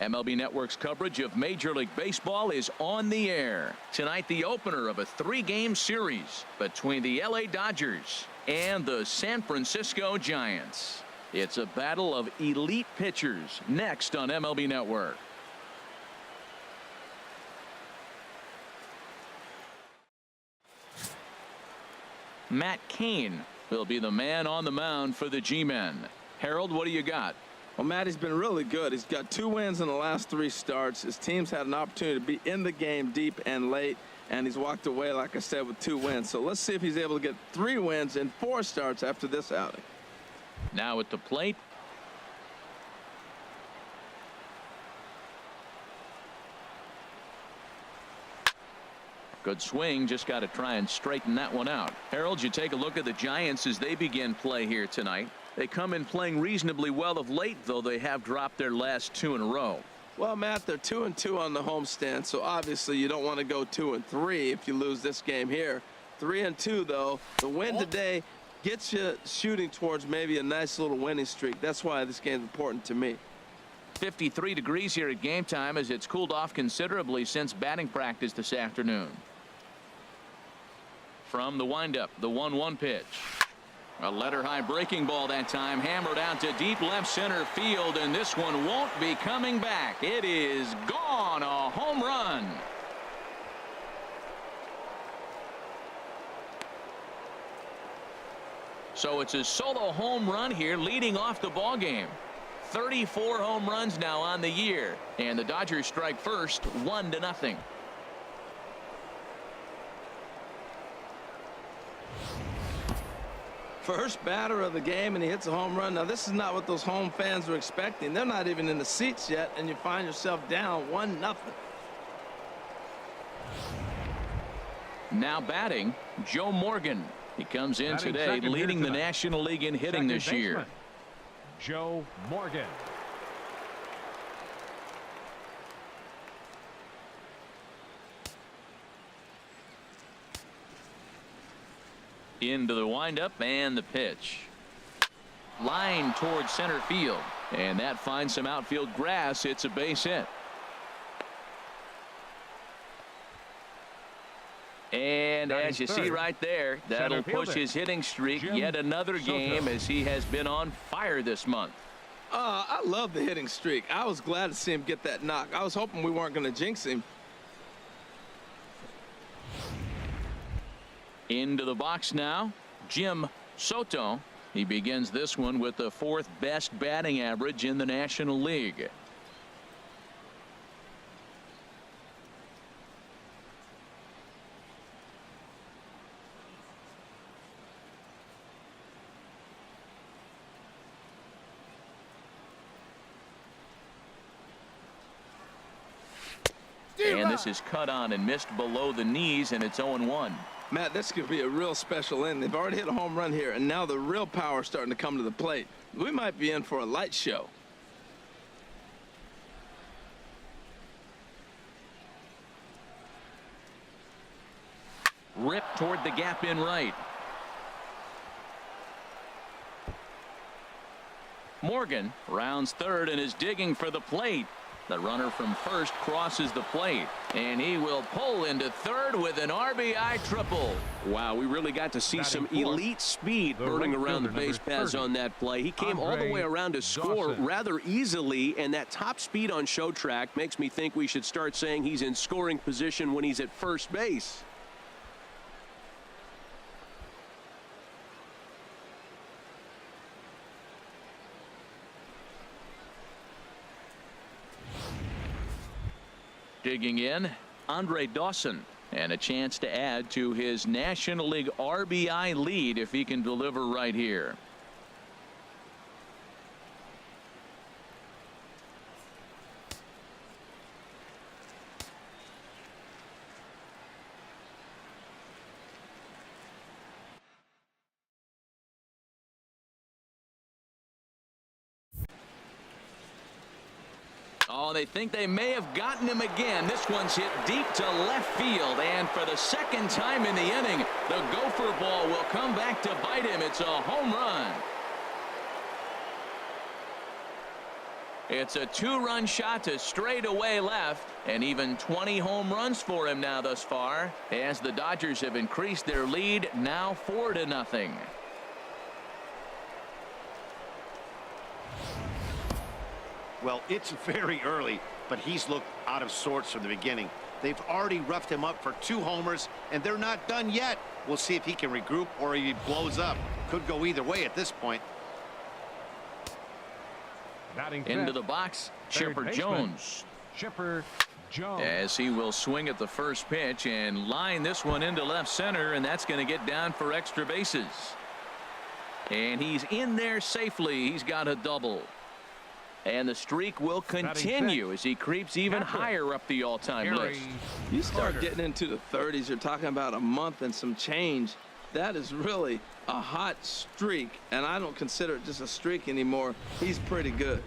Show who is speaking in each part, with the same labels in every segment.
Speaker 1: MLB Network's coverage of Major League Baseball is on the air. Tonight, the opener of a 3-game series between the LA Dodgers and the San Francisco Giants. It's a battle of elite pitchers next on MLB Network. Matt Cain will be the man on the mound for the G-men. Harold, what do you got?
Speaker 2: Well, Matt, he's been really good. He's got 2 wins in the last 3 starts. His team's had an opportunity to be in the game deep and late, and he's walked away, like I said, with 2 wins. So let's see if he's able to get 3 wins in 4 starts after this outing.
Speaker 1: Now at the plate, good swing, just got to try and straighten that one out. Harold, you take a look at the Giants as they begin play here tonight. They come in playing reasonably well of late, though they have dropped their last 2 in a row.
Speaker 2: Well, Matt, they're 2-2 on the homestand, so obviously you don't want to go 2-3 if you lose this game here. 3-2, though. The win today gets you shooting towards maybe a nice little winning streak. That's why this game's important to me.
Speaker 1: 53 degrees here at game time as it's cooled off considerably since batting practice this afternoon. From the windup, the 1-1 pitch. A letter high breaking ball that time, hammered out to deep left center field, and this one won't be coming back. It is gone. A home run. So it's a solo home run here leading off the ball game. 34 home runs now on the year, and the Dodgers strike first 1-0.
Speaker 2: First batter of the game, and he hits a home run. Now, this is not what those home fans were expecting. They're not even in the seats yet, and you find yourself down 1-0.
Speaker 1: Now batting, Joe Morgan. He comes in today leading the National League in hitting this year.
Speaker 3: Joe Morgan.
Speaker 1: Into the windup and the pitch. Line towards center field, and that finds some outfield grass. It's a base hit. And as you see right there, that'll push his hitting streak yet another game as he has been on fire this month.
Speaker 2: I love the hitting streak. I was glad to see him get that knock. I was hoping we weren't going to jinx him.
Speaker 1: Into the box now, Jim Soto. He begins this one with the 4th best batting average in the National League. And this is cut on and missed below the knees, and it's 0-1.
Speaker 2: Matt, this could be a real special inning. They've already hit a home run here, and now the real power is starting to come to the plate. We might be in for a light show.
Speaker 1: Ripped toward the gap in right. Morgan rounds third and is digging for the plate. The runner from first crosses the plate, and he will pull into third with an RBI triple.
Speaker 4: Wow, we really got to see some elite speed burning around the base paths on that play. He came all the way around to score rather easily, and that top speed on show track makes me think we should start saying he's in scoring position when he's at first base.
Speaker 1: Digging in, Andre Dawson, and a chance to add to his National League RBI lead if he can deliver right here. Oh, they think they may have gotten him again. This one's hit deep to left field, and for the second time in the inning, the gopher ball will come back to bite him. It's a home run. It's a 2-run shot to straightaway left, and even 20 home runs for him now thus far, as the Dodgers have increased their lead now 4-0.
Speaker 5: Well, it's very early, but he's looked out of sorts from the beginning. They've already roughed him up for 2 homers, and they're not done yet. We'll see if he can regroup or he blows up. Could go either way at this point.
Speaker 1: Into the box, Chipper Jones.
Speaker 3: Chipper Jones.
Speaker 1: As he will swing at the first pitch and line this one into left center, and that's going to get down for extra bases. And he's in there safely. He's got a double. And the streak will continue as he creeps even higher up the all-time list.
Speaker 2: You start getting into the 30s, you're talking about a month and some change. That is really a hot streak, and I don't consider it just a streak anymore. He's pretty good.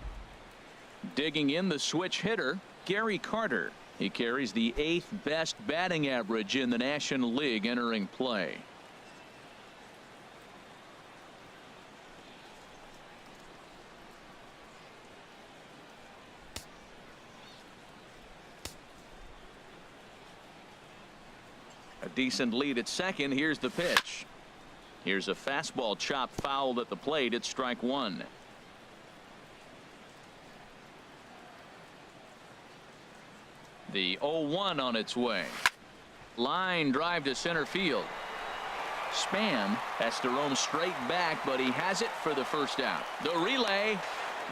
Speaker 1: Digging in the switch hitter, Gary Carter. He carries the 8th best batting average in the National League entering play. A decent lead at second. Here's the pitch. Here's a fastball chopped fouled at the plate. It's strike 1. The 0-1 on its way. Line drive to center field. Span has to roam straight back, but he has it for the first out. The relay,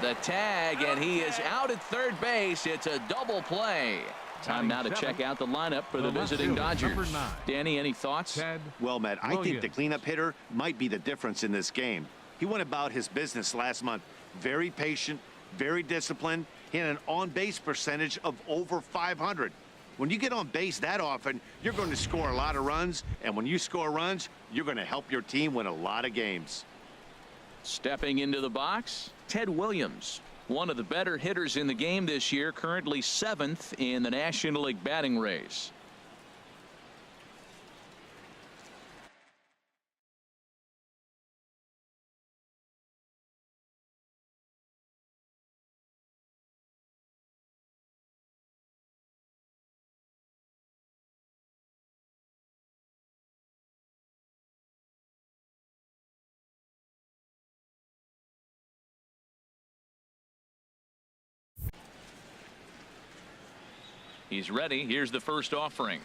Speaker 1: the tag, and he is out at third base. It's a double play. Time now to check out the lineup for the visiting Dodgers. Danny, any thoughts?
Speaker 5: Well, Matt, I think the cleanup hitter might be the difference in this game. He went about his business last month. Very patient, very disciplined. He had an on-base percentage of over 500. When you get on base that often, you're going to score a lot of runs. And when you score runs, you're going to help your team win a lot of games.
Speaker 1: Stepping into the box, Ted Williams. One of the better hitters in the game this year, currently 7th in the National League batting race. He's ready. Here's the first offering.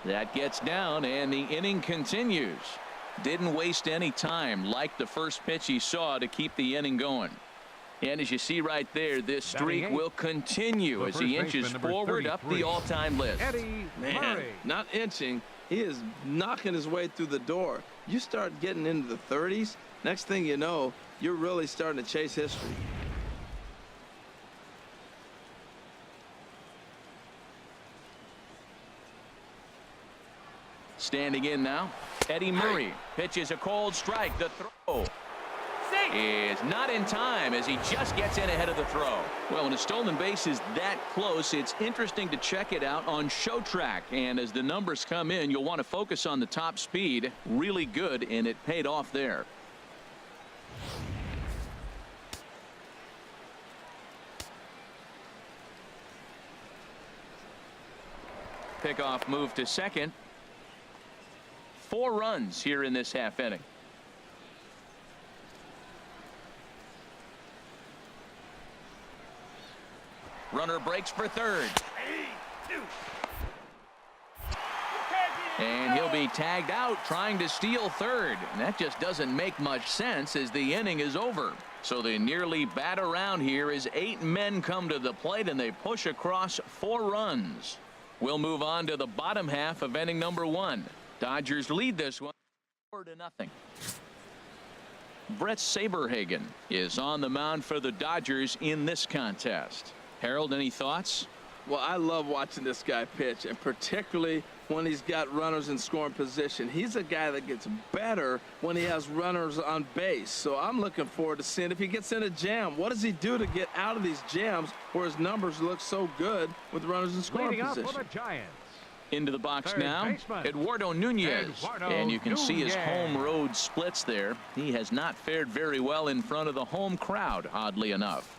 Speaker 1: That gets down, and the inning continues. Didn't waste any time, like the first pitch he saw, to keep the inning going. And as you see right there, this streak will continue as he inches forward up the all-time list.
Speaker 2: Man, not inching. He is knocking his way through the door. You start getting into the 30s, next thing you know, you're really starting to chase history.
Speaker 1: Standing in now, Eddie Murray pitches a cold strike. The throw is not in time as he just gets in ahead of the throw. Well, when a stolen base is that close, it's interesting to check it out on Show Track. And as the numbers come in, you'll want to focus on the top speed. Really good, and it paid off there. Pickoff move to second. 4 runs here in this half inning. Runner breaks for third. And he'll be tagged out trying to steal third. And that just doesn't make much sense as the inning is over. So they nearly bat around here as 8 men come to the plate and they push across 4 runs. We'll move on to the bottom half of inning number 1. Dodgers lead this one 4-0. Brett Saberhagen is on the mound for the Dodgers in this contest. Harold, any thoughts?
Speaker 2: Well, I love watching this guy pitch, and particularly when he's got runners in scoring position. He's a guy that gets better when he has runners on base. So I'm looking forward to seeing if he gets in a jam. What does he do to get out of these jams where his numbers look so good with runners in scoring position?
Speaker 3: For the Giants.
Speaker 1: Into the box now, Eduardo Nunez. And you can see his home road splits there. He has not fared very well in front of the home crowd, oddly enough.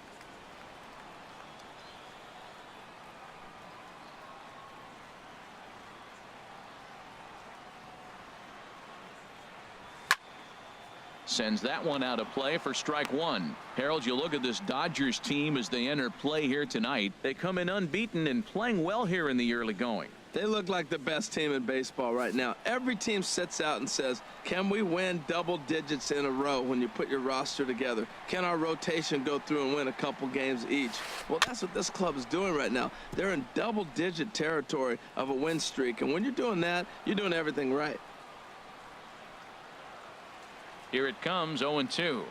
Speaker 1: sends that one out of play for strike one. Harold, you look at this Dodgers team as they enter play here tonight. They come in unbeaten and playing well here in the early going.
Speaker 2: They look like the best team in baseball right now. Every team sits out and says, can we win double digits in a row when you put your roster together? Can our rotation go through and win a couple games each? Well, that's what this club is doing right now. They're in double-digit territory of a win streak, and when you're doing that, you're doing everything right.
Speaker 1: Here it comes, 0-2.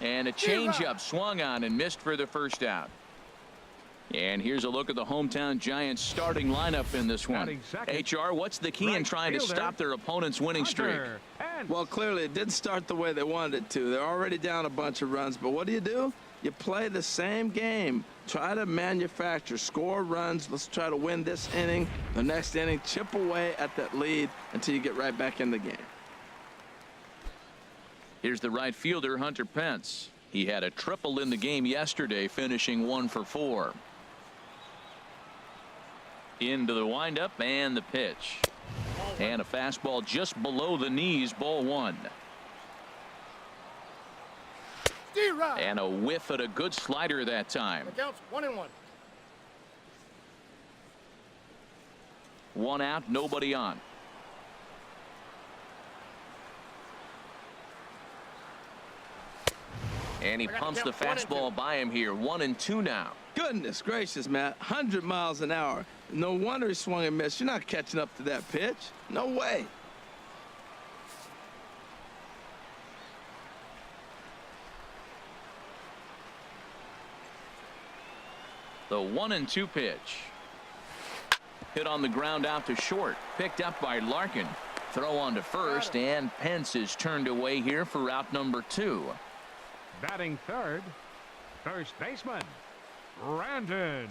Speaker 1: And a changeup swung on and missed for the first out. And here's a look at the hometown Giants starting lineup in this one. HR, what's the key in trying to stop their opponent's winning streak?
Speaker 2: Well, clearly it didn't start the way they wanted it to. They're already down a bunch of runs, but what do? You play the same game. Try to manufacture, score runs. Let's try to win this inning, the next inning, chip away at that lead until you get right back in the game.
Speaker 1: Here's the right fielder, Hunter Pence. He had a triple in the game yesterday, finishing 1 for 4. Into the windup and the pitch. And a fastball just below the knees, ball 1. And a whiff at a good slider that time.
Speaker 6: It counts 1-1.
Speaker 1: 1 out, nobody on. And he pumps the fastball by him here. 1-2 now.
Speaker 2: Goodness gracious, Matt. 100 miles an hour. No wonder he swung and missed. You're not catching up to that pitch. No way.
Speaker 1: The 1-2 pitch. Hit on the ground out to short. Picked up by Larkin. Throw on to first, and Pence is turned away here for out number 2.
Speaker 3: Batting third, first baseman, Brandon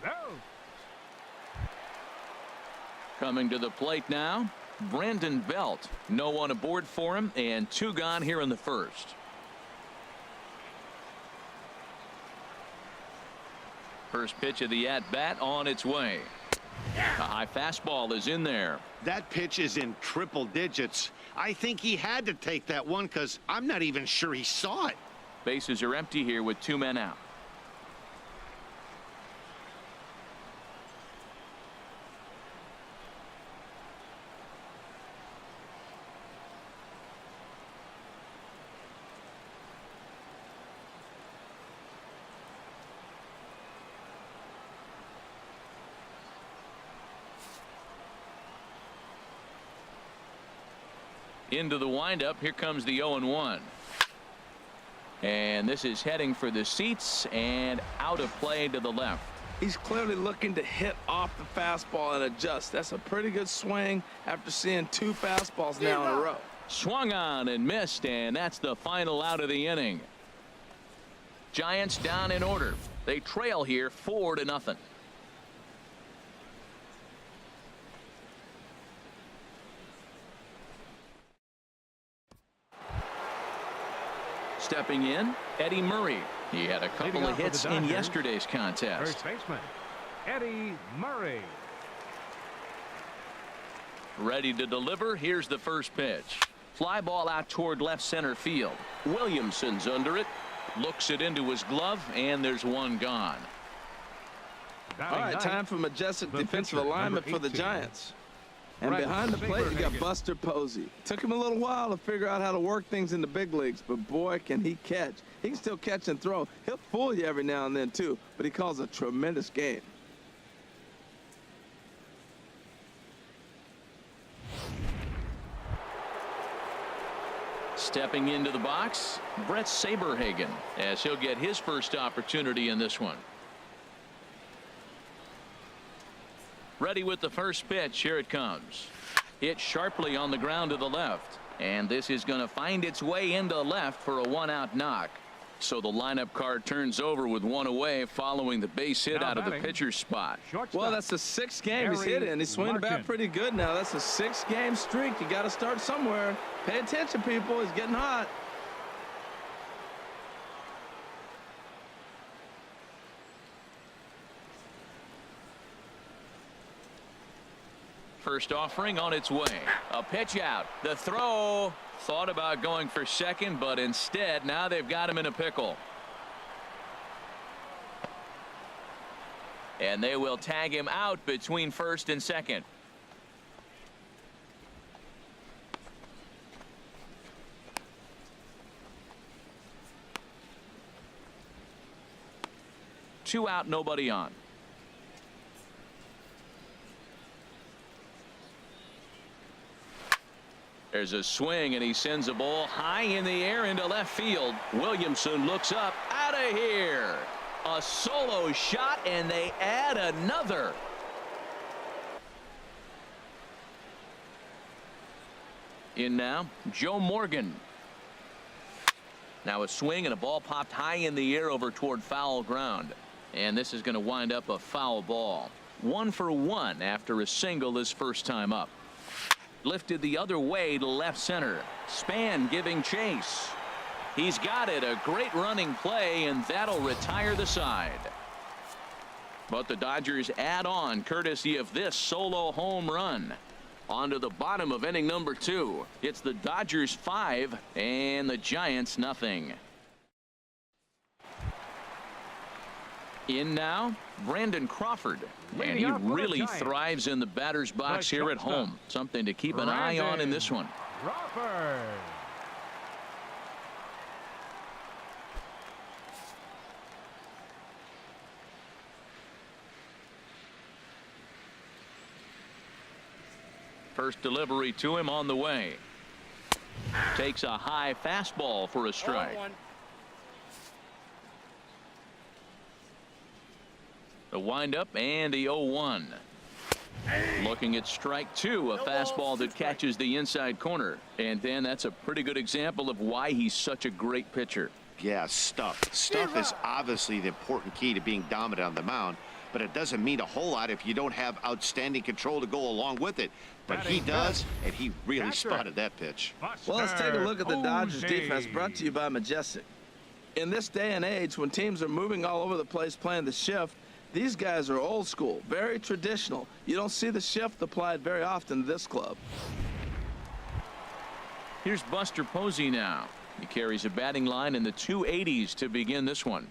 Speaker 3: Belt.
Speaker 1: Coming to the plate now, Brandon Belt. No one aboard for him, and 2 gone here in the first. First pitch of the at-bat on its way. A high fastball is in there.
Speaker 5: That pitch is in triple digits. I think he had to take that one because I'm not even sure he saw it.
Speaker 1: Bases are empty here with 2 men out. Into the windup. Here comes the 0-1. And this is heading for the seats and out of play to the left.
Speaker 2: He's clearly looking to hit off the fastball and adjust. That's a pretty good swing after seeing 2 fastballs now in a row.
Speaker 1: Swung on and missed, and that's the final out of the inning. Giants down in order. They trail here 4-0. Stepping in, Eddie Murray. He had a couple of hits in yesterday's contest.
Speaker 3: First baseman, Eddie Murray.
Speaker 1: Ready to deliver. Here's the first pitch. Fly ball out toward left center field. Williamson's under it. Looks it into his glove, and there's 1 gone.
Speaker 2: All right, time for majestic defensive alignment for the Giants. And behind the plate, you got Buster Posey. Took him a little while to figure out how to work things in the big leagues, but boy, can he catch. He can still catch and throw. He'll fool you every now and then, too, but he calls a tremendous game.
Speaker 1: Stepping into the box, Brett Saberhagen, as he'll get his first opportunity in this one. Ready with the first pitch. Here it comes. Hit sharply on the ground to the left. And this is going to find its way into left for a 1-out knock. So the lineup card turns over with 1 away following the base hit out of the pitcher's spot.
Speaker 2: Well, that's the 6th game he's hit in. He's swinging the bat pretty good now. That's a 6-game streak. You got to start somewhere. Pay attention, people. He's getting hot.
Speaker 1: First offering on its way. A pitch out. The throw. Thought about going for second, but instead now they've got him in a pickle. And they will tag him out between first and second. Two out, nobody on. There's a swing, and he sends a ball high in the air into left field. Williamson looks up, out of here. A solo shot, and they add another. In now, Joe Morgan. Now a swing, and a ball popped high in the air over toward foul ground. And this is going to wind up a foul ball. 1 for 1 after a single his first time up. Lifted the other way to left center. Span giving chase. He's got it. A great running play, and that'll retire the side. But the Dodgers add on courtesy of this solo home run. On to the bottom of inning number 2. It's the Dodgers 5 and the Giants nothing. In now, Brandon Crawford, and he really thrives in the batter's box here at home. Something to keep an eye on in this one.
Speaker 3: Crawford.
Speaker 1: First delivery to him on the way. Takes a high fastball for a strike. The windup and the 0-1. Looking at strike 2, a fastball that catches the inside corner. And Dan, that's a pretty good example of why he's such a great pitcher.
Speaker 5: Yeah, stuff. Stuff is obviously the important key to being dominant on the mound, but it doesn't mean a whole lot if you don't have outstanding control to go along with it. But he does, and he really spotted that pitch.
Speaker 2: Well, let's take a look at the Dodgers defense, brought to you by Majestic. In this day and age, when teams are moving all over the place playing the shift, these guys are old school, very traditional. You don't see the shift applied very often to this club.
Speaker 1: Here's Buster Posey now. He carries a batting line in the 280s to begin this one.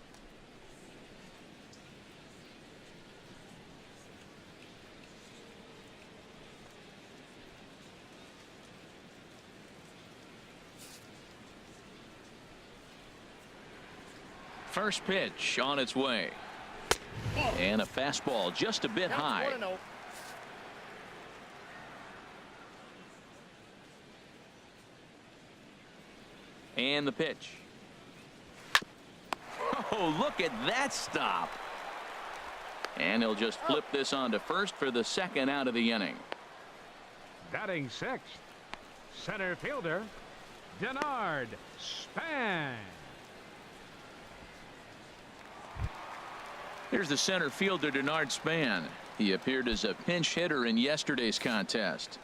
Speaker 1: First pitch on its way. And a fastball just a bit high. And the pitch. Oh, look at that stop. And he'll just flip this on to first for the second out of the inning.
Speaker 3: Batting sixth, center fielder, Denard Span.
Speaker 1: Here's the center fielder, Denard Span. He appeared as a pinch hitter in yesterday's contest.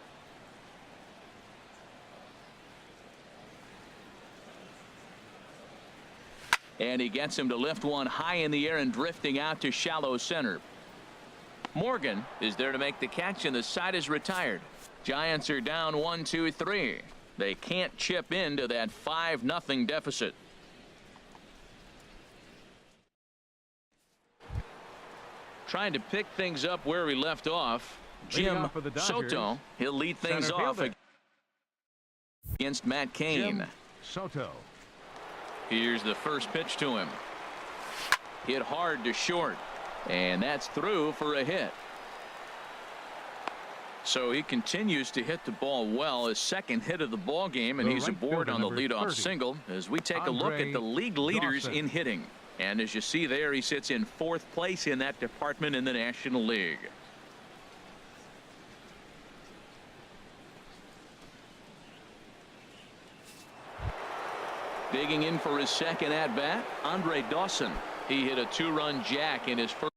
Speaker 1: And he gets him to lift one high in the air and drifting out to shallow center. Morgan is there to make the catch, and the side is retired. Giants are down 1-2-3. They can't chip into that 5-0 deficit. Trying to pick things up where we left off. Jim Soto, he'll lead things off against Matt Cain.
Speaker 3: Jim Soto.
Speaker 1: Here's the first pitch to him. Hit hard to short, and that's through for a hit. So he continues to hit the ball well. His second hit of the ball game, and he's aboard on the leadoff single as we take a look at the league leaders in hitting. And as you see there, he sits in 4th place in that department in the National League. Digging in for his second at bat, Andre Dawson. He hit a 2-run jack in his first.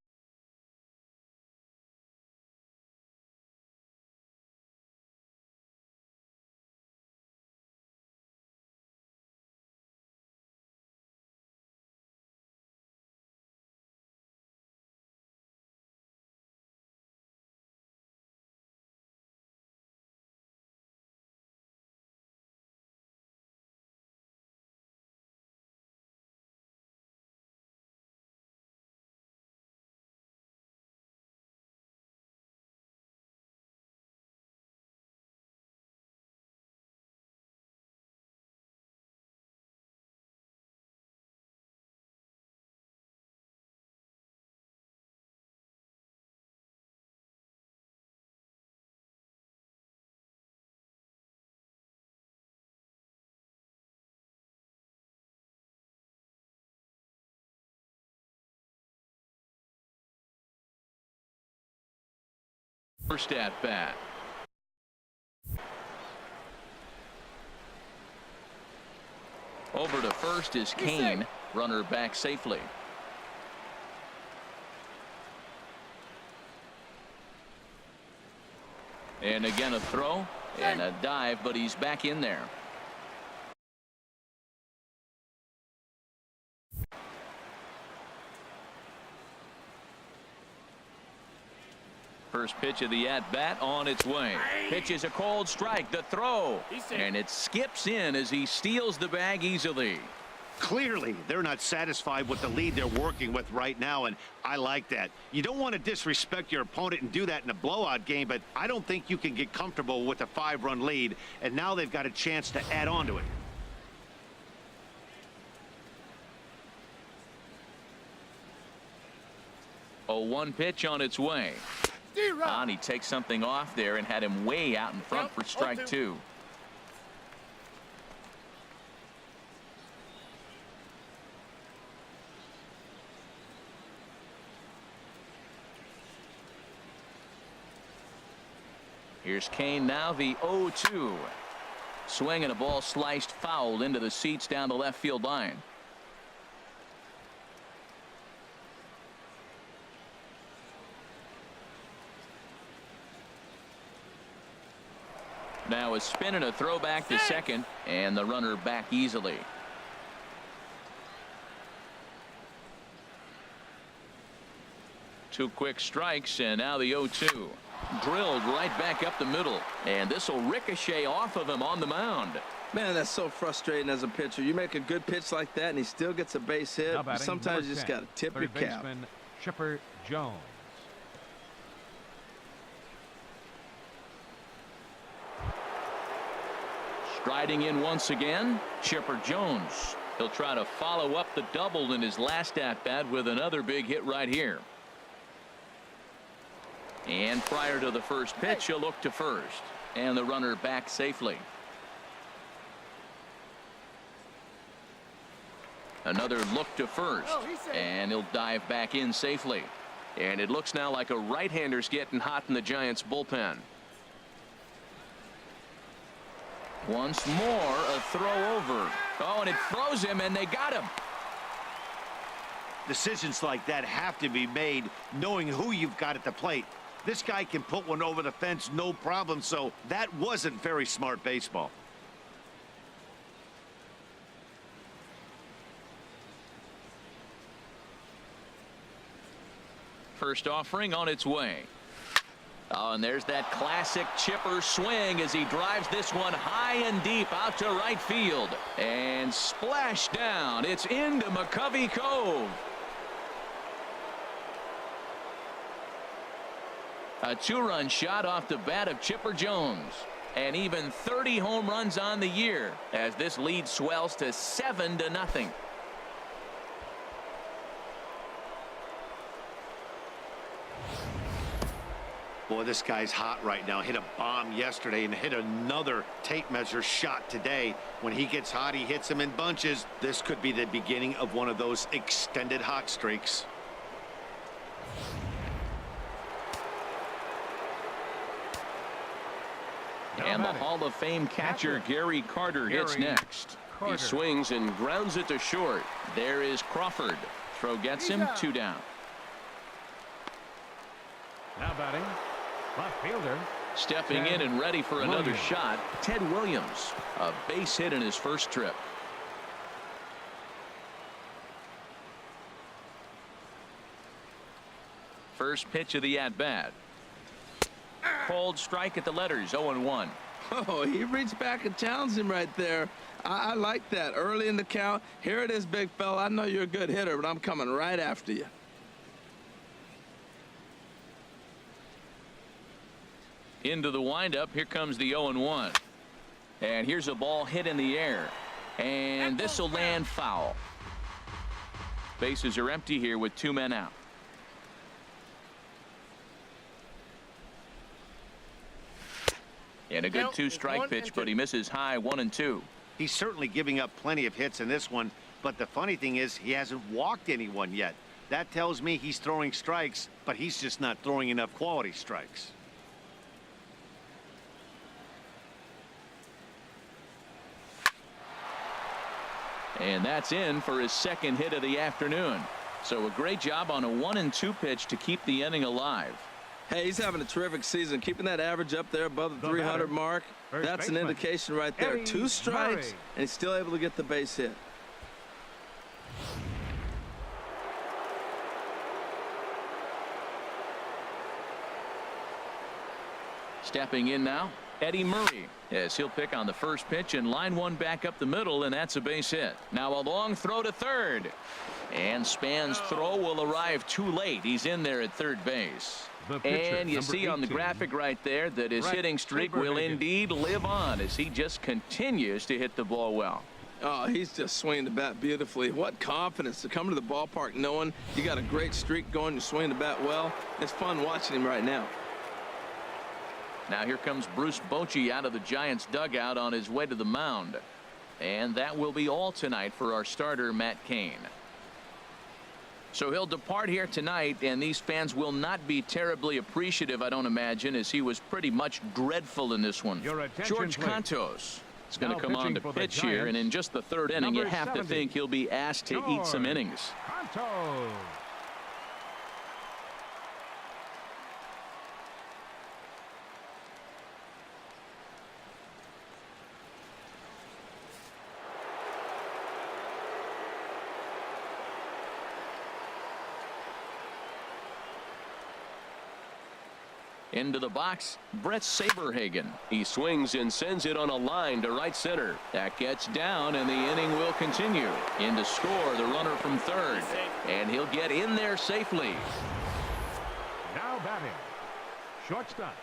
Speaker 1: First at bat. Over to first is Kane. Runner back safely. And again a throw and a dive, but he's back in there. First pitch of the at-bat on its way. Pitch is a cold strike. The throw. And it skips in as he steals the bag easily.
Speaker 5: Clearly, they're not satisfied with the lead they're working with right now, and I like that. You don't want to disrespect your opponent and do that in a blowout game, but I don't think you can get comfortable with a 5-run lead, and now they've got a chance to add on to it.
Speaker 1: A 1 pitch on its way. And he takes something off there and had him way out in front for strike 2. Here's Kane now, the 0-2. Swing and a ball sliced foul into the seats down the left field line. Now a spin and a throw back to second, and the runner back easily. Two quick strikes, and now the 0-2. Drilled right back up the middle, and this will ricochet off of him on the mound.
Speaker 2: Man, that's so frustrating as a pitcher. You make a good pitch like that, and he still gets a base hit. Sometimes you just got to tip your cap.
Speaker 3: Baseman Chipper Jones.
Speaker 1: Striding in once again, Chipper Jones. He'll try to follow up the double in his last at-bat with another big hit right here. And prior to the first pitch, he'll look to first, and the runner back safely. Another look to first, and he'll dive back in safely. And it looks now like a right-hander's getting hot in the Giants bullpen. Once more, a throw over. Oh, and it froze him, and they got him.
Speaker 5: Decisions like that have to be made knowing who you've got at the plate. This guy can put one over the fence, no problem, so that wasn't very smart baseball.
Speaker 1: First offering on its way. Oh, and there's that classic Chipper swing as he drives this one high and deep out to right field. And splash down. It's into McCovey Cove. A 2-run shot off the bat of Chipper Jones. And even 30 home runs on the year as this lead swells to 7-0.
Speaker 5: Boy, this guy's hot right now. Hit a bomb yesterday and hit another tape measure shot today. When he gets hot, he hits them in bunches. This could be the beginning of one of those extended hot streaks.
Speaker 1: And the Hall of Fame catcher Gary Carter hits next. He swings and grounds it to short. There is Crawford. Throw gets him 2 down.
Speaker 3: Now batting, left fielder.
Speaker 1: Stepping in and ready for another shot, Ted Williams. A base hit in his first trip. First pitch of the at-bat. Cold strike at the letters, 0-1.
Speaker 2: Oh, he reached back and challenged him right there. I like that. Early in the count. Here it is, big fella. I know you're a good hitter, but I'm coming right after you.
Speaker 1: Into the windup. Here comes the 0-1. And here's a ball hit in the air. And this will land foul. Bases are empty here with 2 men out. And a good 2-strike pitch, but he misses high 1-2.
Speaker 5: He's certainly giving up plenty of hits in this one, but the funny thing is he hasn't walked anyone yet. That tells me he's throwing strikes, but he's just not throwing enough quality strikes.
Speaker 1: And that's in for his second hit of the afternoon. So a great job on a 1-2 pitch to keep the inning alive.
Speaker 2: Hey, he's having a terrific season, keeping that average up there above the 300 mark. That's an indication right there. 2 strikes, and he's still able to get the base hit.
Speaker 1: Stepping in now, Eddie Murray, as he'll pick on the first pitch and line one back up the middle, and that's a base hit. Now a long throw to third, and Span's throw will arrive too late. He's in there at third base. And you see on the graphic right there that his hitting streak will indeed live on as he just continues to hit the ball well.
Speaker 2: Oh, he's just swinging the bat beautifully. What confidence to come to the ballpark knowing you got a great streak going, you're swinging the bat well. It's fun watching him right now.
Speaker 1: Now here comes Bruce Bochy out of the Giants dugout on his way to the mound. And that will be all tonight for our starter, Matt Cain. So he'll depart here tonight, and these fans will not be terribly appreciative, I don't imagine, as he was pretty much dreadful in this one. George Contos is going to come on to pitch here, and in just the third inning, you have to think he'll be asked to eat some innings.
Speaker 3: Contos.
Speaker 1: Into the box, Brett Saberhagen.
Speaker 4: He swings and sends it on a line to right center.
Speaker 1: That gets down, and the inning will continue. In to score, the runner from third. And he'll get in there safely.
Speaker 3: Now batting, shortstop,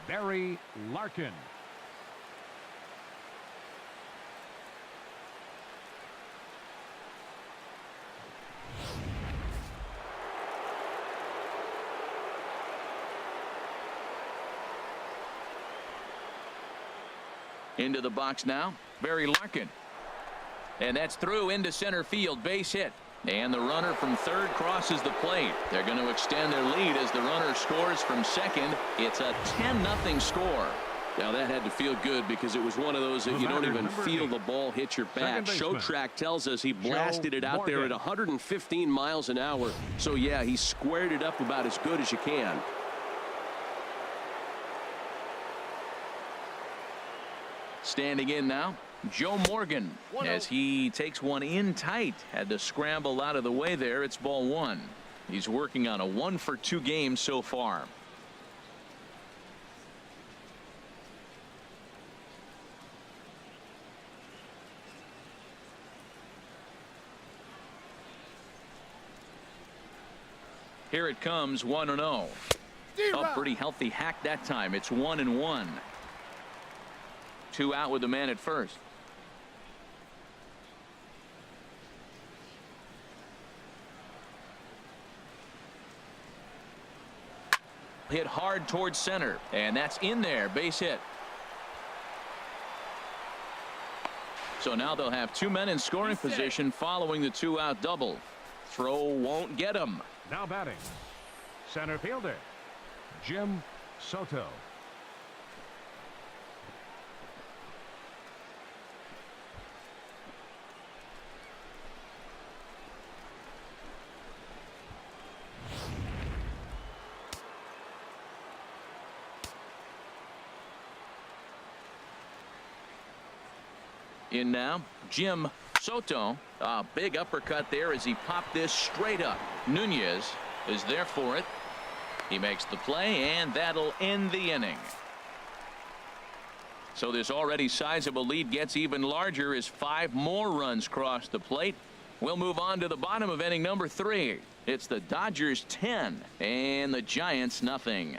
Speaker 3: Barry Larkin.
Speaker 1: Into the box now, Barry Larkin. And that's through into center field, base hit. And the runner from third crosses the plate. They're going to extend their lead as the runner scores from second. It's a 10-0 score.
Speaker 4: Now that had to feel good because it was one of those that you don't even feel the ball hit your bat. Show track tells us he blasted it out there at 115 miles an hour. So yeah, he squared it up about as good as you can.
Speaker 1: Standing in now, Joe Morgan, as he takes one in tight. Had to scramble out of the way there. It's ball one. He's working on a 1-for-2 game so far. Here it comes, 1-0. A pretty healthy hack that time. It's 1-1. 2 out with the man at first. Hit hard towards center, and that's in there, base hit. So now they'll have 2 men in scoring position following the 2-out double. Throw won't get him.
Speaker 3: Now batting, center fielder, Jim Soto.
Speaker 1: In now, Jim Soto. A big uppercut there as he popped this straight up. Nunez is there for it. He makes the play, and that'll end the inning. So this already sizable lead gets even larger as 5 more runs cross the plate. We'll move on to the bottom of inning number 3. It's the Dodgers 10 and the Giants nothing.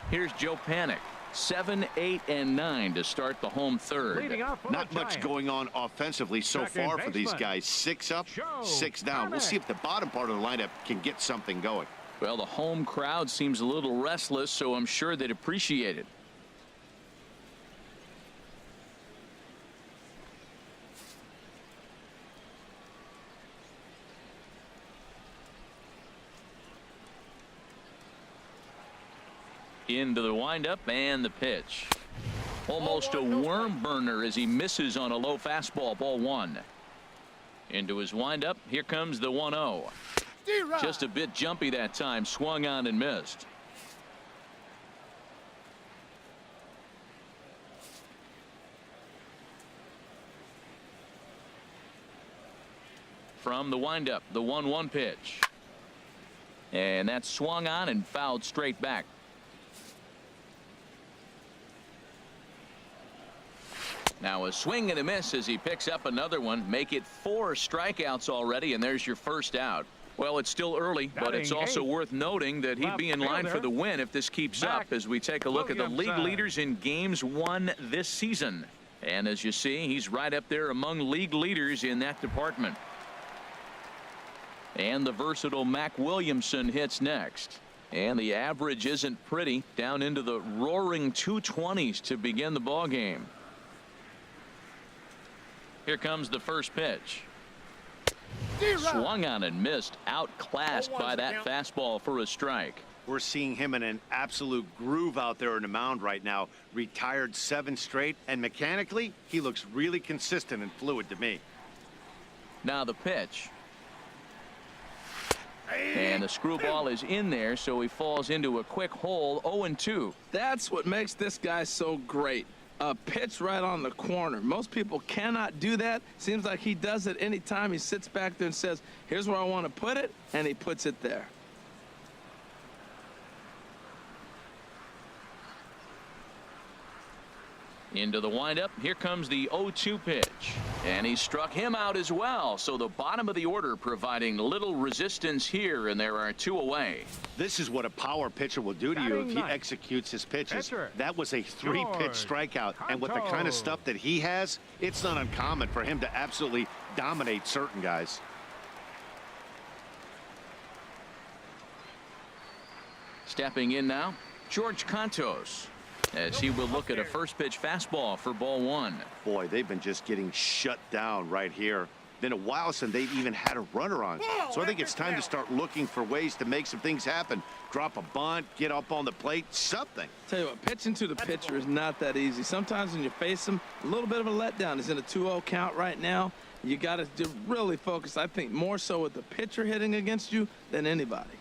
Speaker 1: Here's Joe Panik. 7, 8, and 9 to start the home third.
Speaker 5: Not much going on offensively so far for these guys. 6 up, 6 down. We'll see if the bottom part of the lineup can get something going.
Speaker 1: Well, the home crowd seems a little restless, so I'm sure they'd appreciate it. Into the windup and the pitch. Almost a worm burner as he misses on a low fastball. Ball 1. Into his windup. Here comes the 1-0. Just a bit jumpy that time. Swung on and missed. From the windup, the 1-1 pitch. And that swung on and fouled straight back. Now a swing and a miss as he picks up another one. Make it 4 strikeouts already, and there's your first out. Well, it's still early, but it's also worth noting that he'd be in line for the win if this keeps up as we take a look at the league leaders in games won this season. And as you see, he's right up there among league leaders in that department. And the versatile Mac Williamson hits next. And the average isn't pretty, down into the roaring 220s to begin the ball game. Here comes the first pitch. Swung on and missed, outclassed by that fastball for a strike.
Speaker 5: We're seeing him in an absolute groove out there in the mound right now. Retired 7 straight, and mechanically, he looks really consistent and fluid to me.
Speaker 1: Now the pitch. And the screwball is in there, so he falls into a quick hole. 0-2.
Speaker 2: That's what makes this guy so great. A pitch right on the corner. Most people cannot do that. Seems like he does it anytime he sits back there and says, here's where I want to put it, and he puts it there.
Speaker 1: Into the windup. Here comes the 0-2 pitch. And he struck him out as well. So the bottom of the order providing little resistance here, and there are 2 away.
Speaker 5: This is what a power pitcher will do to you if he executes his pitches. That was a 3-pitch strikeout. And with the kind of stuff that he has, it's not uncommon for him to absolutely dominate certain guys.
Speaker 1: Stepping in now, George Contos, as he will look at a first pitch fastball for ball 1.
Speaker 5: Boy, they've been just getting shut down right here. Been a while since they've even had a runner on. So I think it's time to start looking for ways to make some things happen. Drop a bunt, get up on the plate, something.
Speaker 2: Tell you what, pitching to the pitcher is not that easy. Sometimes when you face him, a little bit of a letdown. He's in a 2-0 count right now. You got to really focus, I think, more so with the pitcher hitting against you than anybody.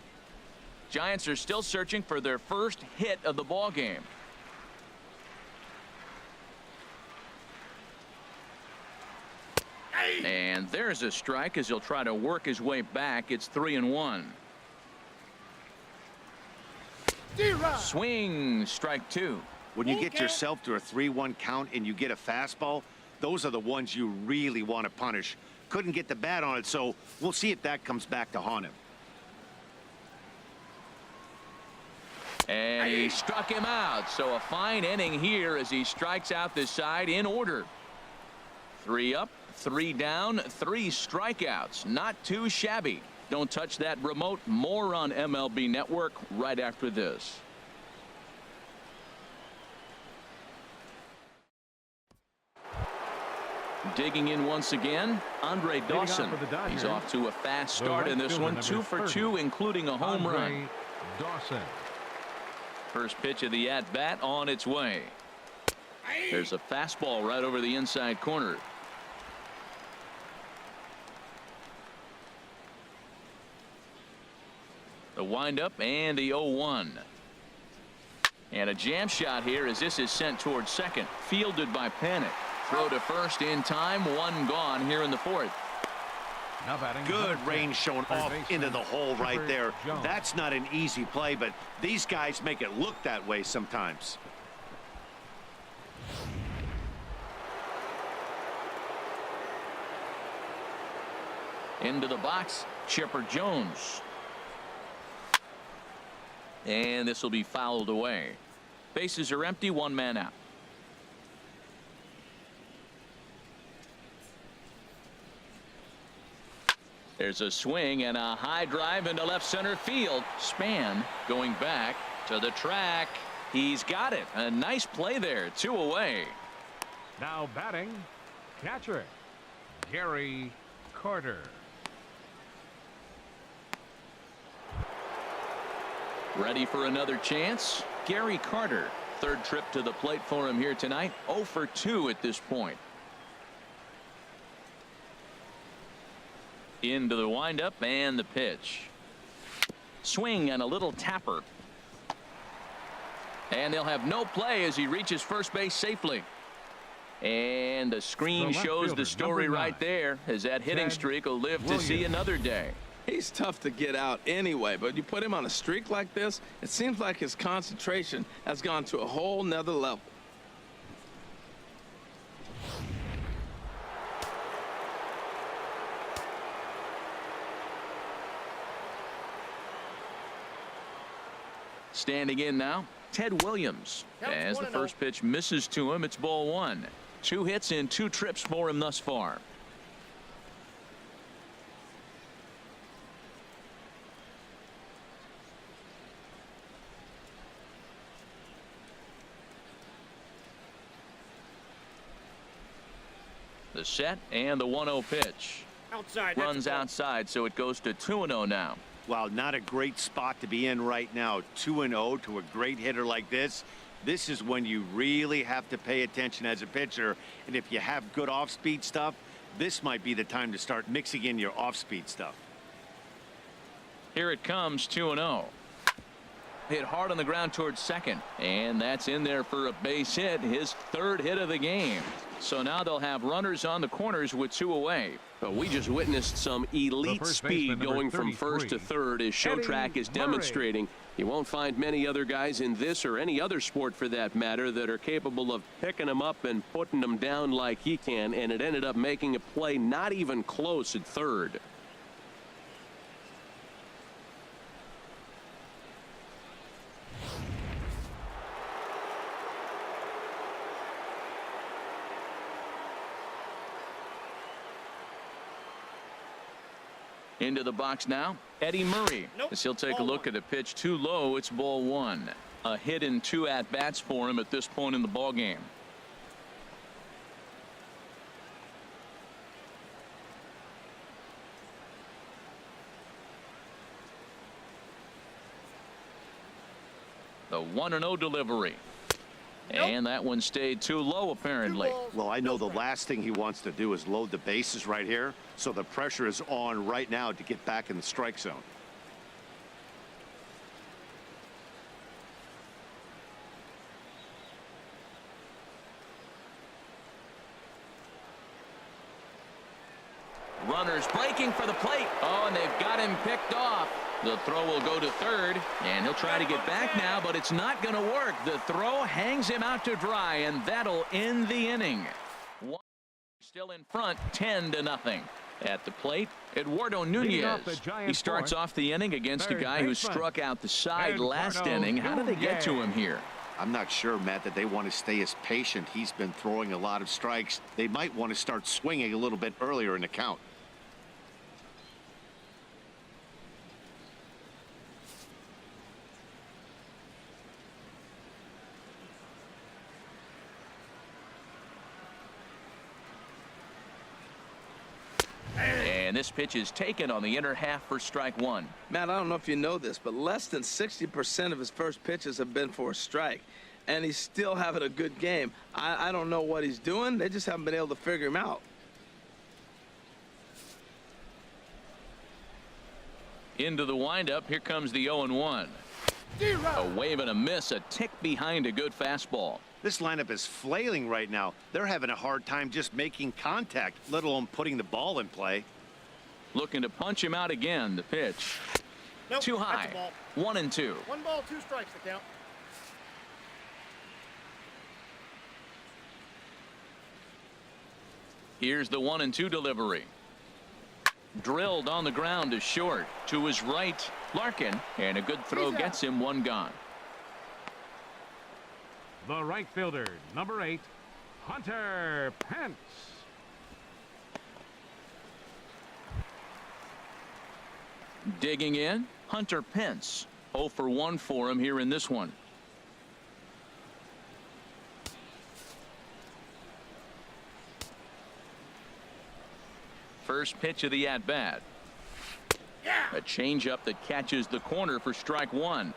Speaker 1: Giants are still searching for their first hit of the ball game. And there's a strike as he'll try to work his way back. It's 3-1. Swing, strike 2.
Speaker 5: When you get yourself to a 3-1 count and you get a fastball, those are the ones you really want to punish. Couldn't get the bat on it, so we'll see if that comes back to haunt him.
Speaker 1: And he struck him out. So a fine inning here as he strikes out this side in order. 3 up, 3 down, 3 strikeouts. Not too shabby. Don't touch that remote. More on MLB Network right after this. Digging in once again, Andre Dawson. He's off to a fast start in this one. 2 for 2, including a home run.
Speaker 3: Dawson.
Speaker 1: First pitch of the at-bat on its way. There's a fastball right over the inside corner. The windup and the 0-1. And a jam shot here as this is sent towards second. Fielded by Panic. Throw to first in time. 1 gone here in the 4th.
Speaker 3: Now batting.
Speaker 5: Good range shown off into the hole right there. That's not an easy play, but these guys make it look that way sometimes.
Speaker 1: Into the box, Chipper Jones. And this will be fouled away. Bases are empty, 1 man out. There's a swing and a high drive into left center field. Span going back to the track. He's got it. A nice play there. 2 away.
Speaker 3: Now batting, catcher, Gary Carter.
Speaker 1: Ready for another chance. Gary Carter, third trip to the plate for him here tonight. 0 for 2 at this point. Into the windup and the pitch. Swing and a little tapper. And they'll have no play as he reaches first base safely. And the screen shows the story right there, as that hitting streak will live to see another day.
Speaker 2: He's tough to get out anyway, but you put him on a streak like this, it seems like his concentration has gone to a whole nother level.
Speaker 1: Standing in now, Ted Williams. As the first pitch misses to him, it's ball 1. 2 hits in 2 trips for him thus far. The set and the 1-0 pitch.
Speaker 6: Outside.
Speaker 1: Runs outside, so it goes to 2-0 now.
Speaker 5: Wow, not a great spot to be in right now. 2-0 to a great hitter like this. This is when you really have to pay attention as a pitcher. And if you have good off-speed stuff, this might be the time to start mixing in your off-speed stuff.
Speaker 1: Here it comes, 2-0. Hit hard on the ground towards second, and that's in there for a base hit, his 3rd hit of the game. So now they'll have runners on the corners with 2 away.
Speaker 4: But we just witnessed some elite speed going from first to third, as Showtrack is demonstrating. You won't find many other guys in this or any other sport for that matter that are capable of picking them up and putting them down like he can, and it ended up making a play not even close at third.
Speaker 1: Into the box now, Eddie Murray. As he'll take a look at the pitch too low, it's ball 1. A hit in 2 at-bats for him at this point in the ball game. The 1-0 delivery. And that one stayed too low, apparently.
Speaker 5: Well, I know the last thing he wants to do is load the bases right here, so the pressure is on right now to get back in the strike zone.
Speaker 1: Runners breaking for the plate. Oh, and they've got him picked off. The throw will go to third, and he'll try to get back now, but it's not going to work. The throw hangs him out to dry, and that'll end the inning. Still in front, 10-0. At the plate, Eduardo Nunez. He starts off the inning against a guy who struck out the side last inning. How did they get to him here?
Speaker 5: I'm not sure, Matt, that they want to stay as patient. He's been throwing a lot of strikes. They might want to start swinging a little bit earlier in the count.
Speaker 1: And this pitch is taken on the inner half for strike 1.
Speaker 2: Matt, I don't know if you know this, but less than 60% of his first pitches have been for a strike. And he's still having a good game. I don't know what he's doing. They just haven't been able to figure him out.
Speaker 1: Into the windup. Here comes the 0-1. A wave and a miss. A tick behind a good fastball.
Speaker 5: This lineup is flailing right now. They're having a hard time just making contact, let alone putting the ball in play.
Speaker 1: Looking to punch him out again. The pitch. Too high. 1-2.
Speaker 6: 1 ball, 2 strikes to count.
Speaker 1: Here's the 1-2 delivery. Drilled on the ground to short. To his right, Larkin. And a good throw gets him 1 gone.
Speaker 3: The right fielder, number 8, Hunter Pence.
Speaker 1: Digging in, Hunter Pence. 0 for 1 for him here in this one. First pitch of the at-bat. A changeup that catches the corner for strike 1.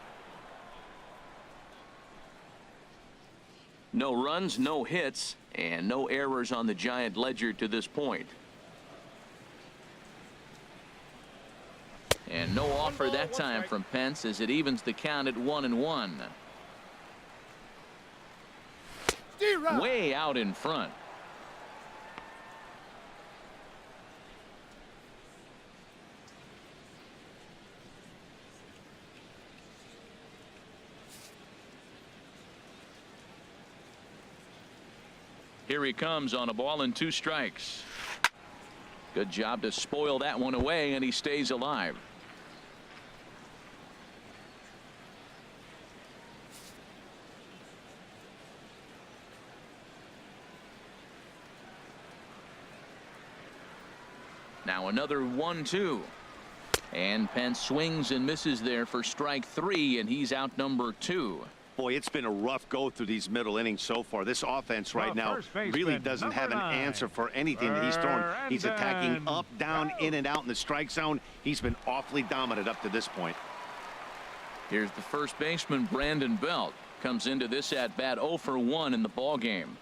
Speaker 1: No runs, no hits, and no errors on the Giant ledger to this point. And no offer that time from Pence as it evens the count at 1-1. Way out in front. Here he comes on a ball and 2 strikes. Good job to spoil that one away, and he stays alive. Now another 1-2. And Pence swings and misses there for strike 3, and he's out number 2.
Speaker 5: Boy, it's been a rough go through these middle innings so far. This offense right now really doesn't have an answer for anything that he's throwing. He's attacking up, down, in and out in the strike zone. He's been awfully dominant up to this point.
Speaker 1: Here's the first baseman, Brandon Belt. Comes into this at bat 0 for 1 in the ball game.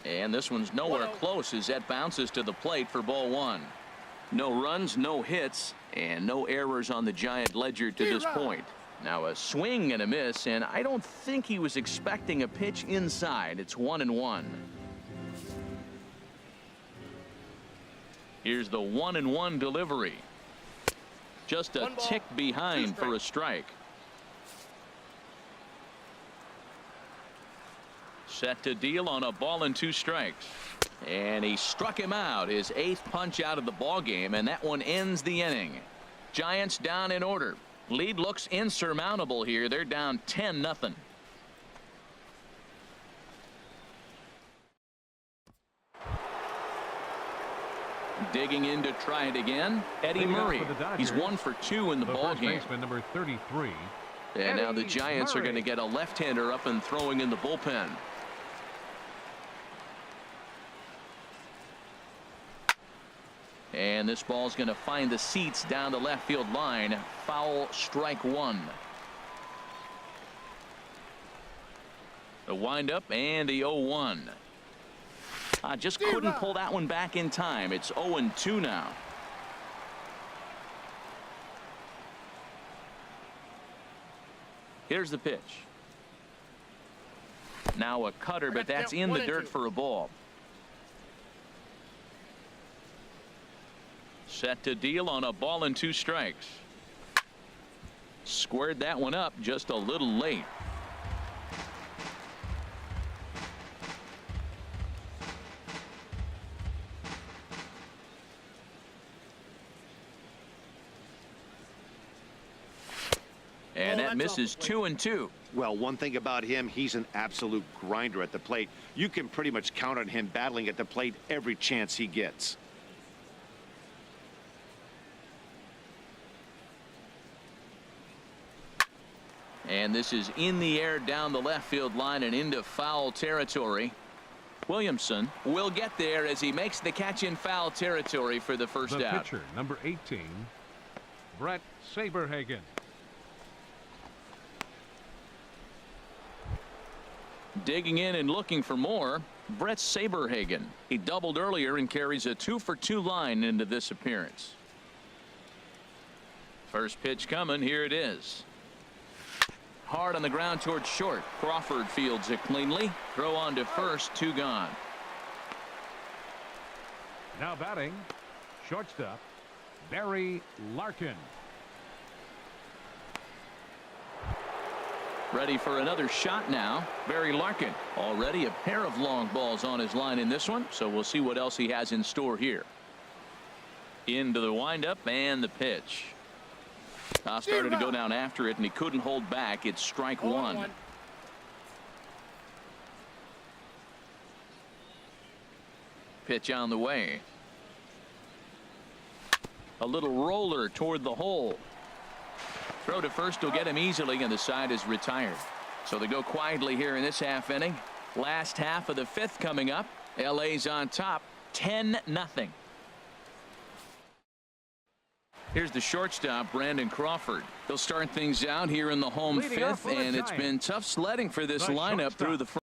Speaker 1: And this one's nowhere close as that bounces to the plate for ball 1. No runs, no hits, and no errors on the Giant ledger to this point. Now a swing and a miss, and I don't think he was expecting a pitch inside. It's 1-1. Here's the 1-1 delivery. Just a tick behind for a strike. Set to deal on a ball and 2 strikes. And he struck him out, his 8th punch out of the ball game, and that one ends the inning. Giants down in order. Lead looks insurmountable here. They're down 10-0. Digging in to try it again, Eddie Murray. He's 1 for 2 in the ball game.
Speaker 3: Number 33.
Speaker 1: And now the Giants are going to get a left-hander up and throwing in the bullpen. And this ball's going to find the seats down the left field line. Foul, strike 1. The windup and the 0-1. Just couldn't pull that one back in time. It's 0-2 now. Here's the pitch. Now a cutter, but that's in the dirt for a ball. Set to deal on a ball and 2 strikes. Squared that one up just a little late. And that misses 2-2.
Speaker 5: Well, one thing about him, he's an absolute grinder at the plate. You can pretty much count on him battling at the plate every chance he gets.
Speaker 1: And this is in the air down the left field line and into foul territory. Williamson will get there as he makes the catch in foul territory for the first out.
Speaker 3: Pitcher, number 18, Brett Saberhagen.
Speaker 1: Digging in and looking for more, Brett Saberhagen. He doubled earlier and carries a 2 for 2 line into this appearance. First pitch coming. Here it is. Hard on the ground towards short. Crawford fields it cleanly. Throw on to first. 2 gone.
Speaker 3: Now batting, shortstop, Barry Larkin.
Speaker 1: Ready for another shot now. Barry Larkin. Already a pair of long balls on his line in this one, so we'll see what else he has in store here. Into the windup and the pitch. Started to go down after it, and he couldn't hold back. It's strike 1. Pitch on the way. A little roller toward the hole. Throw to first will get him easily, and the side is retired. So they go quietly here in this half inning. Last half of the 5th coming up. LA's on top, 10-0. Here's the shortstop, Brandon Crawford. They'll start things out here in the home
Speaker 3: Leading off
Speaker 1: fifth,
Speaker 3: for the
Speaker 1: and it's
Speaker 3: Giants,
Speaker 1: been tough sledding for this
Speaker 3: the
Speaker 1: lineup through
Speaker 3: shortstop,
Speaker 1: the first.